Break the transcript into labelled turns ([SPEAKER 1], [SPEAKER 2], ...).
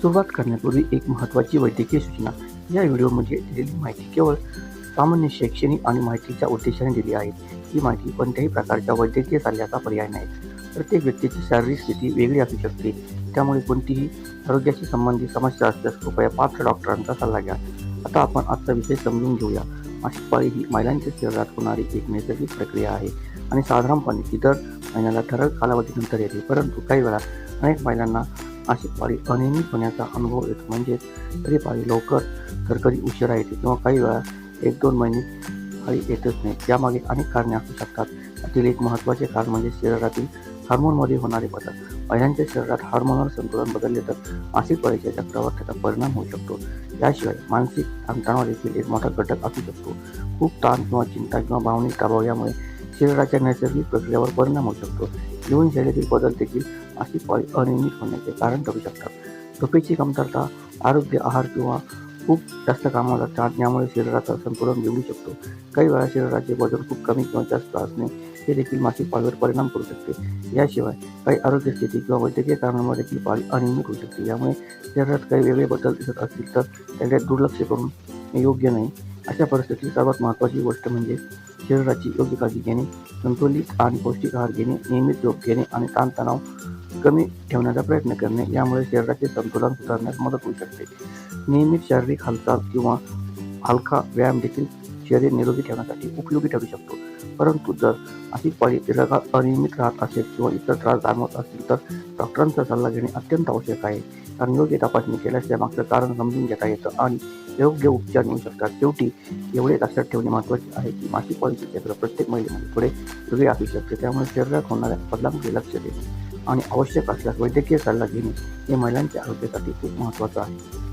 [SPEAKER 1] सुरुवात करण्यापूर्वी एक महत्त्वाची वैद्यकीय सूचना. या व्हिडिओमध्ये दिलेली माहिती केवळ सामान्य शैक्षणिक आणि माहितीच्या उद्देशाने दिली आहे. ही माहिती कोणत्याही प्रकारच्या वैद्यकीय सल्ल्याचा पर्याय नाही. प्रत्येक व्यक्तीची शारीरिक स्थिती वेगळी असू शकते. त्यामुळे कोणतीही आरोग्याशी संबंधित समस्या असल्यास कृपया पात्र डॉक्टरांचा सल्ला घ्या. आता आपण आजचा विषय समजून घेऊया. मासिक पाळी ही महिलांच्या शरीरात होणारी एक नैसर्गिक प्रक्रिया आहे आणि साधारणपणे ती दर महिन्याला ठराविक कालावधीनंतर येते. परंतु काही वेळा अनेक महिलांना मासिक पाळी अनियमित होण्याचा अनुभव येतो. म्हणजेच कधी पाळी लवकर तर कधी उशिरा येते किंवा काही वेळा 1-2 महिने पाळी येतच नाही. यामागे अनेक कारणे असू शकतात. यातील एक महत्त्वाचे कारण म्हणजे शरीरातील हार्मोनमध्ये होणारे बदल. महिलांच्या शरीरात हार्मोनल संतुलन बदलले तर मासिक पाळीच्या चक्रावर त्याचा परिणाम होऊ शकतो. याशिवाय मानसिक ताणतणाव देखील एक मोठा घटक असू शकतो. खूप ताण किंवा चिंता किंवा भावनिक दबाव यामुळे शरीराच्या नैसर्गिक प्रक्रियेवर परिणाम होऊ शकतो. जीवनशैलीतील बदल देखील मासिक पाळी अनियमित होण्याचे कारण ठरू शकतात. झोपेची कमतरता, आरोग्य, आहार किंवा खूप जास्त कामाचा ताण यामुळे शरीराचं संतुलन बिघडू शकतो. काही वेळा शरीराचे वजन खूप कमी किंवा जास्त असणे हे देखील मासिक पाळीवर परिणाम करू शकते. याशिवाय काही आरोग्य स्थिती किंवा वैद्यकीय कारणांमुळे देखील पाळी अनियमित होऊ शकते. यामुळे शरीरात काही वेगळे बदल दिसत असतील तर त्याकडे दुर्लक्ष करून हे योग्य नाही. अशा परिस्थितीत सर्वात महत्त्वाची गोष्ट म्हणजे शरीराची योग्य काळजी घेणे, संतुलित आणि पौष्टिक आहार घेणे, नियमित झोप घेणे आणि ताणतणाव कमी ठेवण्याचा प्रयत्न करणे. यामुळे शरीराचे संतुलन सुधारण्यास मदत होऊ शकते. नियमित शारीरिक हालचाल किंवा हलका व्यायाम देखील शरीर निरोगी ठेवण्यासाठी उपयोगी ठरू शकतो. परंतु जर मासिक पाळी दीर्घकाळ अनियमित राहत असेल किंवा इतर त्रास जाणवत असतील तर डॉक्टरांचा सल्ला घेणे अत्यंत आवश्यक आहे. कारण योग्य तपासणी केल्यास त्यामागचं कारण समजून घेता येतं आणि योग्य उपचार मिळू शकतात. शेवटी एवढे लक्षात ठेवणे महत्त्वाचे आहे की मासिक पाळीचे चक्र प्रत्येक महिलेमध्ये थोडे वेगळे असू शकते. त्यामुळे शरीरात होणाऱ्या बदलांकडे लक्ष देणे आणि आवश्यक असल्यास वैद्यकीय सल्ला घेणे हे महिलांच्या आरोग्यासाठी खूप महत्त्वाचं आहे.